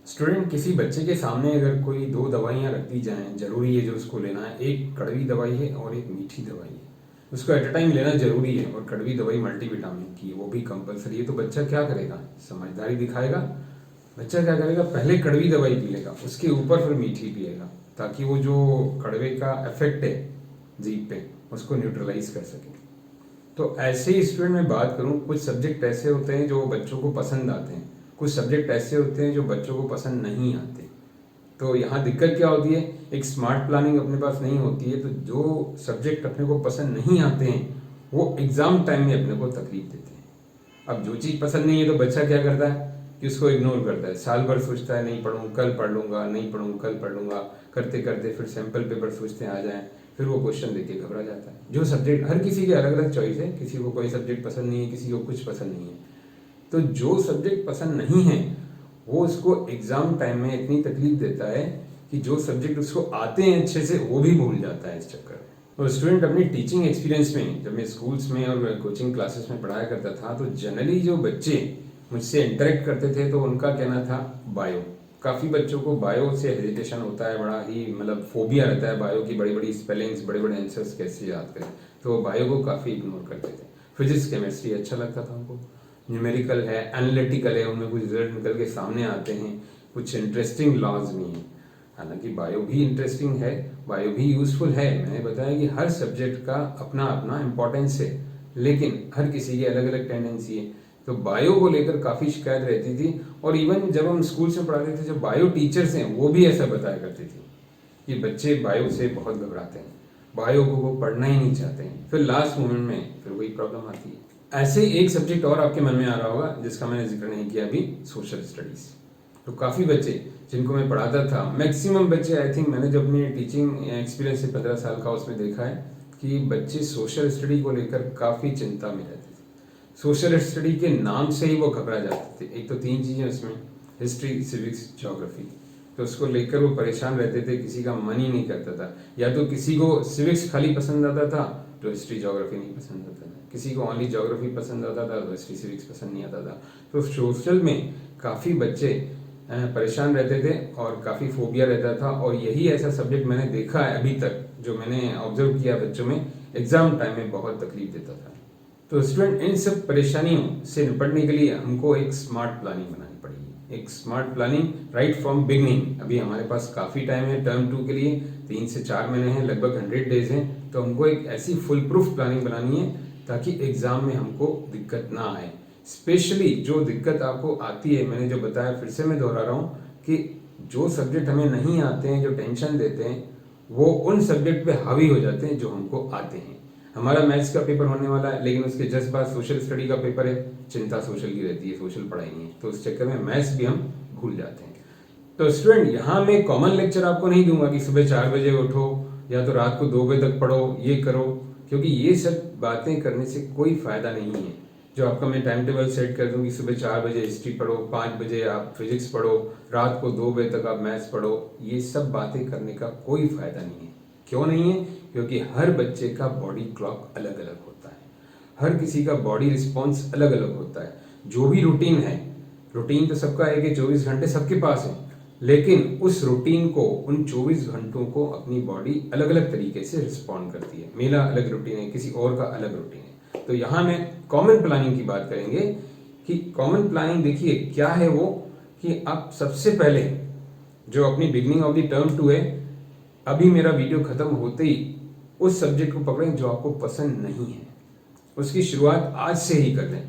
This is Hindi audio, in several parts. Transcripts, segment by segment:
स्टूडेंट किसी बच्चे के सामने अगर कोई दो दवाइयाँ रख दी जाएं, जरूरी है जो उसको लेना है, एक कड़वी दवाई है और एक मीठी दवाई है। उसको एट अ टाइम लेना जरूरी है और कड़वी दवाई मल्टीविटामिन की है, वो भी कंपलसरी है। तो बच्चा क्या करेगा? समझदारी दिखाएगा। बच्चा क्या करेगा? पहले कड़वी दवाई पी लेगा, उसके ऊपर फिर मीठी पिएगा, ताकि वो जो कड़वे का इफेक्ट है जीभ पे उसको न्यूट्रलाइज कर सके। तो ऐसे ही स्टूडेंट में बात करूं, कुछ सब्जेक्ट ऐसे होते हैं जो बच्चों को पसंद आते हैं, कुछ सब्जेक्ट ऐसे होते हैं जो बच्चों को पसंद नहीं आते। तो यहाँ दिक्कत क्या होती है? एक स्मार्ट प्लानिंग अपने पास नहीं होती है, तो जो सब्जेक्ट अपने को पसंद नहीं आते हैं वो एग्जाम टाइम में अपने को तकलीफ देते हैं। अब जो चीज़ पसंद नहीं है तो बच्चा क्या करता है कि उसको इग्नोर करता है, साल भर सोचता है नहीं पढ़ूँ, कल पढ़ लूंगा, नहीं पढ़ूँ, कल पढ़ लूंगा, करते करते फिर सैंपल पेपर सोचते आ जाए, फिर वो क्वेश्चन देख के घबरा जाता है। जो सब्जेक्ट, हर किसी की अलग अलग चॉइस है, किसी को कोई सब्जेक्ट पसंद नहीं है, किसी को कुछ पसंद नहीं है। तो जो सब्जेक्ट पसंद नहीं है वो उसको एग्जाम टाइम में इतनी तकलीफ देता है कि जो सब्जेक्ट उसको आते हैं अच्छे से वो भी भूल जाता है इस चक्कर में। और स्टूडेंट अपनी टीचिंग एक्सपीरियंस में, जब मैं स्कूल्स में और कोचिंग क्लासेस में पढ़ाया करता था, तो जनरली जो बच्चे मुझसे इंटरेक्ट करते थे तो उनका कहना था बायो। काफ़ी बच्चों को बायो से हेजिटेशन होता है, बड़ा ही मतलब फोबिया रहता है बायो की, बड़ी बड़ी स्पेलिंग्स, बड़े बड़े आंसर्स कैसे याद करें, तो वो बायो को काफ़ी इग्नोर करते थे। फिजिक्स केमिस्ट्री अच्छा लगता था उनको, न्यूमेरिकल है, एनालिटिकल है, उनमें कुछ रिजल्ट निकल के सामने आते हैं, कुछ इंटरेस्टिंग लॉज नहीं है। हालांकि बायो भी इंटरेस्टिंग है, बायो भी यूजफुल है। मैंने बताया कि हर सब्जेक्ट का अपना अपना इम्पोर्टेंस है, लेकिन हर किसी की अलग अलग टेंडेंसी है। तो बायो को लेकर काफ़ी शिकायत रहती थी, और इवन जब हम स्कूल में पढ़ाते थे, जो बायो टीचर्स हैं वो भी ऐसा बताया करते थे कि बच्चे बायो से बहुत घबराते हैं, बायो को वो पढ़ना ही नहीं चाहते हैं, फिर लास्ट मोमेंट में फिर वही प्रॉब्लम आती है। ऐसे एक सब्जेक्ट और आपके मन में आ रहा होगा जिसका मैंने जिक्र नहीं किया अभी, सोशल स्टडीज़। तो काफ़ी बच्चे जिनको मैं पढ़ाता था, मैक्सिमम बच्चे, आई थिंक मैंने जब अपनी टीचिंग एक्सपीरियंस से 15 साल का उसमें देखा है कि बच्चे सोशल स्टडी को लेकर काफ़ी चिंता में रहते थे। सोशल स्टडी के नाम से ही वो घबरा जाते थे। एक तो 3 चीज़ें उसमें, हिस्ट्री, सिविक्स, ज्योग्राफी, तो उसको लेकर वो परेशान रहते थे, किसी का मन ही नहीं करता था। या तो किसी को सिविक्स खाली पसंद आता था तो हिस्ट्री ज्योग्राफी नहीं पसंद आता था, किसी को ओनली ज्योग्राफी पसंद आता था तो हिस्ट्री सिविक्स पसंद नहीं आता था। तो सोशल में काफ़ी बच्चे परेशान रहते थे और काफ़ी फोबिया रहता था, और यही ऐसा सब्जेक्ट मैंने देखा है अभी तक, जो मैंने ऑब्जर्व किया बच्चों में, एग्जाम टाइम में बहुत तकलीफ देता था। तो स्टूडेंट, इन सब परेशानियों से निपटने के लिए हमको एक स्मार्ट प्लानिंग बनानी पड़ेगी, एक smart planning right from beginning. अभी हमारे पास काफ़ी टाइम है, टर्म 2 के लिए 3 से 4 महीने हैं, लगभग 100 डेज हैं। तो हमको एक ऐसी फुल प्रूफ प्लानिंग बनानी है ताकि एग्जाम में हमको दिक्कत ना आए। स्पेशली जो दिक्कत आपको आती है, मैंने जो बताया फिर से मैं दोहरा रहा हूँ कि जो सब्जेक्ट हमें नहीं आते हैं, जो टेंशन देते हैं, वो उन सब्जेक्ट पे हावी हो जाते हैं जो हमको आते हैं। हमारा मैथ्स का पेपर होने वाला है, लेकिन उसके जस्ट बाद सोशल स्टडी का पेपर है, चिंता सोशल की रहती है, सोशल पढ़ाई नहीं है, तो उस चक्कर में मैथ्स भी हम भूल जाते हैं। तो स्टूडेंट, यहाँ मैं कॉमन लेक्चर आपको नहीं दूंगा कि सुबह 4 बजे उठो या तो रात को 2 बजे तक पढ़ो, ये करो, क्योंकि ये सब बातें करने से कोई फायदा नहीं है। जो आपका मैं टाइम टेबल सेट कर दूं कि सुबह 4 बजे हिस्ट्री पढ़ो, 5 बजे आप फिजिक्स पढ़ो, रात को 2 बजे तक आप मैथ्स पढ़ो, ये सब बातें करने का कोई फायदा नहीं है। क्यों नहीं है? क्योंकि हर बच्चे का बॉडी क्लॉक अलग अलग होता है, हर किसी का बॉडी रिस्पॉन्स अलग अलग होता है। जो भी रूटीन है, रूटीन तो सबका है कि 24 घंटे सबके पास है, लेकिन उस रूटीन को, उन 24 घंटों को अपनी बॉडी अलग अलग तरीके से रिस्पॉन्ड करती है। मेरा अलग रूटीन है, किसी और का अलग रूटीन है। तो यहाँ मैं कॉमन प्लानिंग की बात करेंगे कि कॉमन प्लानिंग देखिए क्या है वो, कि आप सबसे पहले जो अपनी बिगनिंग ऑफ द टर्म 2 है, अभी मेरा वीडियो खत्म होते ही उस सब्जेक्ट को पकड़ें जो आपको पसंद नहीं है, उसकी शुरुआत आज से ही कर लें।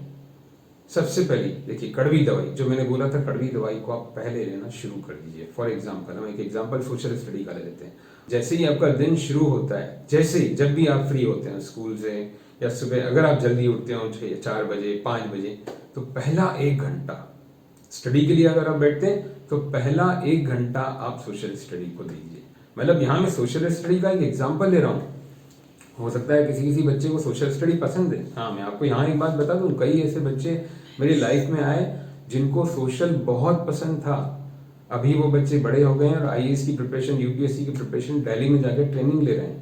सबसे पहले देखिए, कड़वी दवाई, जो मैंने बोला था, कड़वी दवाई को आप पहले लेना शुरू कर दीजिए। फॉर एग्जाम्पल, हम एक एग्जाम्पल सोशल स्टडी का ले लेते हैं। जैसे ही आपका दिन शुरू होता है, जैसे ही जब भी आप फ्री होते हैं स्कूल से, या सुबह अगर आप जल्दी उठते हो 4 बजे 5 बजे, तो पहला 1 घंटा स्टडी के लिए अगर आप बैठते हैं तो पहला 1 घंटा आप सोशल स्टडी को दीजिए। मतलब यहाँ मैं सोशल स्टडी का एक एग्जाम्पल ले रहा हूँ, हो सकता है किसी किसी बच्चे को सोशल स्टडी पसंद है। हाँ, मैं आपको यहाँ एक बात बता दूं, कई ऐसे बच्चे मेरी लाइफ में आए जिनको सोशल बहुत पसंद था। अभी वो बच्चे बड़े हो गए हैं और आईएएस की प्रिपरेशन, यूपीएससी की प्रिपरेशन दिल्ली में जाकर ट्रेनिंग ले रहे हैं।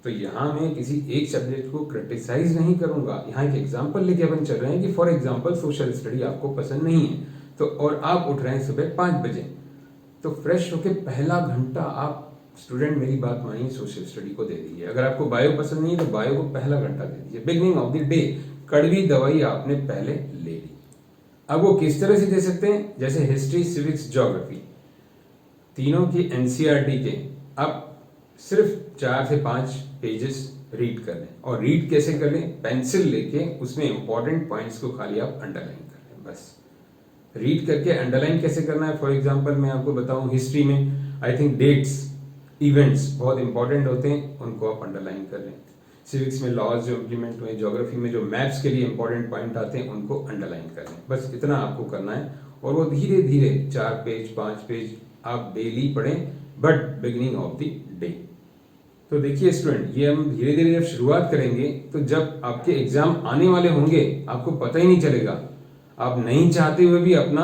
तो यहाँ मैं किसी एक सब्जेक्ट को क्रिटिसाइज नहीं करूंगा, यहाँ एक एग्जाम्पल लेके अपन चल रहे हैं कि फॉर एग्जाम्पल सोशल स्टडी आपको पसंद नहीं है, तो और आप उठ रहे हैं सुबह 5 बजे, तो फ्रेश होके पहला घंटा आप स्टूडेंट मेरी बात मानिए सोशल स्टडी को दे दीजिए। अगर आपको बायो पसंद नहीं है तो बायो को पहला घंटा दे दीजिए। बिगनिंग ऑफ द डे कड़वी दवाई आपने पहले ले ली। अब वो किस तरह से दे सकते हैं, जैसे हिस्ट्री, सिविक्स, ज्योग्राफी तीनों की एनसीईआरटी के आप सिर्फ 4 से 5 पेजेस रीड कर लें। और रीड कैसे कर लें, पेंसिल लेके उसमें इंपॉर्टेंट पॉइंट्स को खाली आप अंडरलाइन कर लें। बस रीड करके अंडरलाइन कैसे करना है, फॉर एग्जांपल मैं आपको बताऊं, हिस्ट्री में आई थिंक डेट्स, इवेंट्स बहुत इंपॉर्टेंट होते हैं, उनको आप अंडरलाइन कर लें। सिविक्स में लॉज जो इम्प्लीमेंट हुए, ज्योग्राफी में जो मैप्स के लिए इंपॉर्टेंट पॉइंट आते हैं उनको अंडरलाइन कर लें। बस इतना आपको करना है और वो धीरे धीरे 4 पेज 5 पेज आप डेली पढ़ें, but beginning of the day. तो देखिए स्टूडेंट, ये हम धीरे धीरे जब शुरुआत करेंगे तो जब आपके एग्जाम आने वाले होंगे आपको पता ही नहीं चलेगा। आप नहीं चाहते हुए भी अपना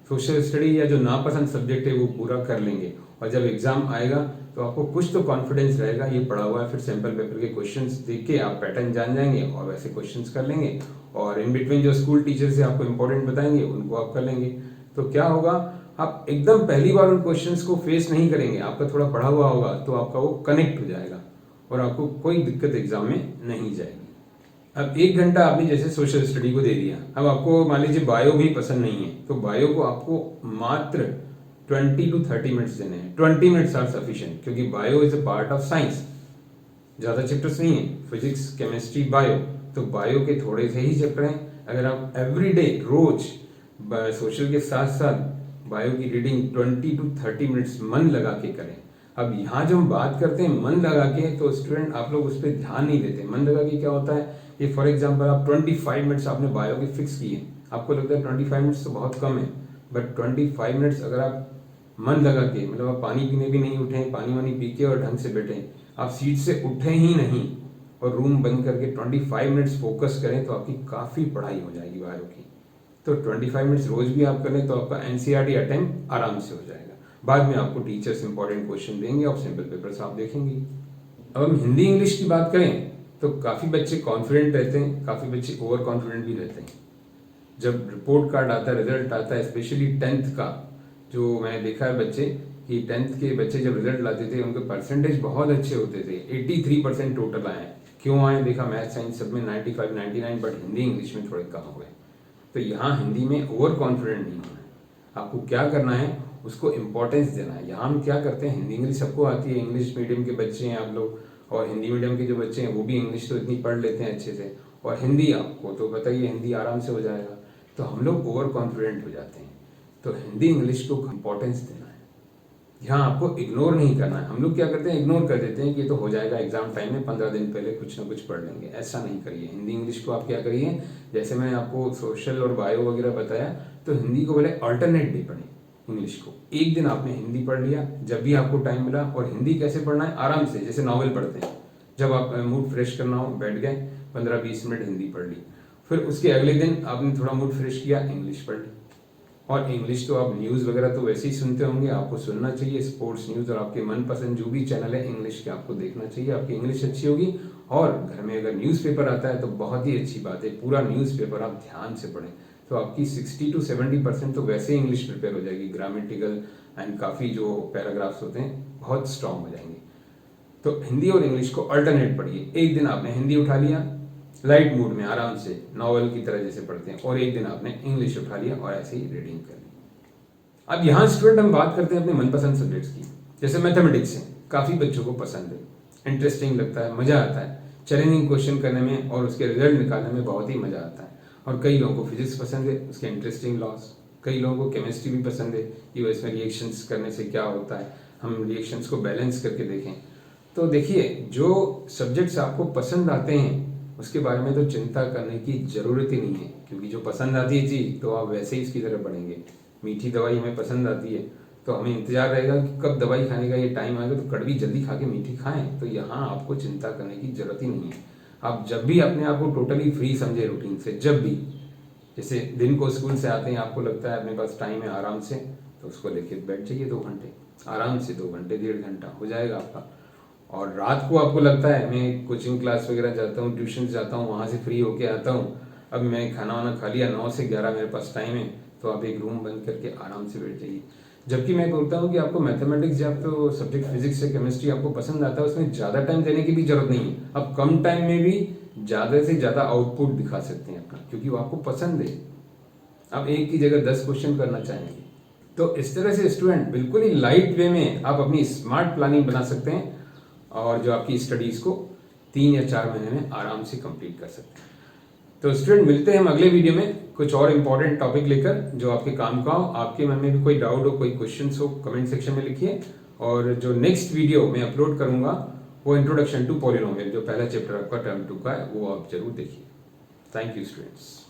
सोशल स्टडी या जो नापसंद सब्जेक्ट है वो पूरा कर लेंगे, और जब एग्जाम आएगा तो आपको कुछ तो कॉन्फिडेंस रहेगा, ये पढ़ा हुआ है। फिर सैंपल पेपर के क्वेश्चंस देख के आप पैटर्न जान जाएंगे और वैसे क्वेश्चंस कर लेंगे, और इन बिटवीन जो स्कूल टीचर से आपको इंपॉर्टेंट बताएंगे उनको आप कर लेंगे। तो क्या होगा, आप एकदम पहली बार उन क्वेश्चंस को फेस नहीं करेंगे, आपका थोड़ा पढ़ा हुआ होगा तो आपका वो कनेक्ट हो जाएगा और आपको कोई दिक्कत एग्जाम में नहीं जाएगी। अब 1 घंटा आपने जैसे सोशल स्टडी को दे दिया, अब आपको मान लीजिए बायो भी पसंद नहीं है तो बायो को आपको मात्र 20 to 30 मिनट्स देने हैं। 20 मिनट्स आर सफिशिएंट, क्योंकि bio is a part of science, ज्यादा चैप्टर्स नहीं है, फिजिक्स, केमिस्ट्री, बायो, तो बायो के थोड़े से ही चैप्टर हैं। अगर आप एवरीडे रोज सोशल के साथ साथ बायो की रीडिंग 20 to 30 मिनट्स मन लगा के करें। अब यहाँ जो हम बात करते हैं मन लगा के, तो स्टूडेंट आप लोग उस पर ध्यान नहीं देते। मन लगा के क्या होता है कि फॉर एग्जांपल आप 25 मिनट्स आपने बायो के फिक्स किए, आपको लगता है 25 मिनट्स तो बहुत कम है, बट 25 मिनट्स अगर आप मन लगा के, मतलब आप पानी पीने भी नहीं उठे, पानी वानी पी के और ढंग से बैठे, आप सीट से उठे ही नहीं और रूम बंद करके 25 मिनट्स फोकस करें तो आपकी काफ़ी पढ़ाई हो जाएगी बायो की। तो 25 मिनट्स रोज भी आप करें तो आपका एनसीईआरटी अटेम्प्ट आराम से हो जाएगा। बाद में आपको टीचर्स इंपॉर्टेंट क्वेश्चन देंगे और सैंपल पेपर्स आप देखेंगे। अब हम हिंदी इंग्लिश की बात करें तो काफ़ी बच्चे कॉन्फिडेंट रहते हैं, काफ़ी बच्चे ओवर कॉन्फिडेंट भी रहते हैं। जब रिपोर्ट कार्ड आता है, रिजल्ट आता है, स्पेशली 10th का, जो मैंने देखा है बच्चे कि 10th के बच्चे जब रिजल्ट लाते थे उनके परसेंटेज बहुत अच्छे होते थे, 83% टोटल आए। क्यों आए, देखा मैथ साइंस सब में 95 99, बट हिंदी इंग्लिश में थोड़े कम हुए। तो यहाँ हिंदी में ओवर कॉन्फिडेंट नहीं होना है। आपको क्या करना है, उसको इंपॉर्टेंस देना है। यहाँ हम क्या करते हैं, हिंदी इंग्लिश सबको आती है, इंग्लिश मीडियम के बच्चे हैं आप लोग, और हिंदी मीडियम के जो बच्चे हैं वो भी इंग्लिश तो इतनी पढ़ लेते हैं अच्छे से, और हिंदी आपको तो पता ही है, हिंदी आराम से हो जाएगा। तो हम लोग ओवर कॉन्फिडेंट हो जाते हैं। तो हिंदी इंग्लिश को इंपॉर्टेंस देना है, यहाँ आपको इग्नोर नहीं करना है। हम लोग क्या करते हैं, इग्नोर कर देते हैं कि ये तो हो जाएगा एग्जाम टाइम में, 15 दिन पहले कुछ ना कुछ पढ़ लेंगे। ऐसा नहीं करिए। हिंदी इंग्लिश को आप क्या करिए, जैसे मैंने आपको सोशल और बायो वगैरह बताया, तो हिंदी को पहले अल्टरनेट डे पढ़ें। इंग्लिश को एक दिन आपने हिंदी पढ़ लिया जब भी आपको टाइम मिला, और हिंदी कैसे पढ़ना है, आराम से, जैसे नॉवल पढ़ते हैं। जब आप मूड फ्रेश करना हो, बैठ गए 15-20 मिनट हिंदी पढ़ ली, फिर उसके अगले दिन आपने थोड़ा मूड फ्रेश किया, इंग्लिश पढ़ ली। और इंग्लिश तो आप न्यूज़ वगैरह तो वैसे ही सुनते होंगे, आपको सुनना चाहिए स्पोर्ट्स न्यूज़, और आपके मनपसंद जो भी चैनल है इंग्लिश के आपको देखना चाहिए। आपकी इंग्लिश अच्छी होगी, और घर में अगर न्यूज़पेपर आता है तो बहुत ही अच्छी बात है, पूरा न्यूज़पेपर आप ध्यान से पढ़ें, तो आपकी 60 to 70% तो वैसे ही इंग्लिश प्रिपेयर हो जाएगी। ग्रामेटिकल एंड काफ़ी जो पैराग्राफ्स होते हैं बहुत स्ट्रांग हो जाएंगे। तो हिंदी और इंग्लिश को अल्टरनेट पढ़िए। एक दिन आपने हिंदी उठा लिया लाइट मूड में, आराम से नॉवल की तरह जैसे पढ़ते हैं, और एक दिन आपने इंग्लिश उठा लिया और ऐसे ही रीडिंग कर ली। अब यहाँ स्टूडेंट हम बात करते हैं अपने मनपसंद सब्जेक्ट्स की। जैसे मैथमेटिक्स है, काफ़ी बच्चों को पसंद है, इंटरेस्टिंग लगता है, मज़ा आता है, चैलेंजिंग क्वेश्चन करने में और उसके रिजल्ट निकालने में बहुत ही मज़ा आता है। और कई लोगों को फिजिक्स पसंद है, उसके इंटरेस्टिंग लॉस। कई लोगों को केमिस्ट्री भी पसंद है कि वो इसमें रिएक्शंस करने से क्या होता है, हम रिएक्शंस को बैलेंस करके देखें। तो देखिए, जो सब्जेक्ट्स आपको पसंद आते हैं उसके बारे में तो चिंता करने की ज़रूरत ही नहीं है, क्योंकि जो पसंद आती है चीज़ तो आप वैसे ही इसकी तरफ बढ़ेंगे। मीठी दवाई हमें पसंद आती है तो हमें इंतजार रहेगा कि कब दवाई खाने का ये टाइम आएगा, तो कड़वी जल्दी खा के मीठी खाएं। तो यहाँ आपको चिंता करने की ज़रूरत ही नहीं है। आप जब भी अपने आप को टोटली फ्री समझे रूटीन से, जब भी, जैसे दिन को स्कूल से आते हैं आपको लगता है अपने पास टाइम है आराम से, तो उसको लेके बैठ जाइए 2 घंटे आराम से, 2 घंटे 1.5 घंटा हो जाएगा आपका। और रात को आपको लगता है मैं कोचिंग क्लास वगैरह जाता हूँ, ट्यूशन जाता हूँ, वहाँ से फ्री होके आता हूँ, अब मैं खाना वाना खा लिया, 9 से 11 मेरे पास टाइम है, तो आप एक रूम बंद करके आराम से बैठ जाइए। जबकि मैं बोलता हूँ कि आपको मैथमेटिक्स या तो सब्जेक्ट फिजिक्स या केमिस्ट्री आपको पसंद आता है, उसमें ज़्यादा टाइम देने की भी जरूरत नहीं है। आप कम टाइम में भी ज़्यादा से ज़्यादा आउटपुट दिखा सकते हैं अपना, क्योंकि वो आपको पसंद है। आप एक की जगह 10 क्वेश्चन करना चाहेंगे। तो इस तरह से स्टूडेंट बिल्कुल ही लाइट वे में आप अपनी स्मार्ट प्लानिंग बना सकते हैं और जो आपकी स्टडीज़ को 3 या 4 महीने में आराम से कंप्लीट कर सकते हैं। तो स्टूडेंट मिलते हैं हम अगले वीडियो में कुछ और इम्पोर्टेंट टॉपिक लेकर जो आपके काम का हो। आपके मन में भी कोई डाउट हो, कोई क्वेश्चन हो, कमेंट सेक्शन में लिखिए। और जो नेक्स्ट वीडियो मैं अपलोड करूंगा वो इंट्रोडक्शन टू पॉलिनोमियल, जो पहला चैप्टर आपका टर्म 2 का है, वो आप जरूर देखिए। Thank you students.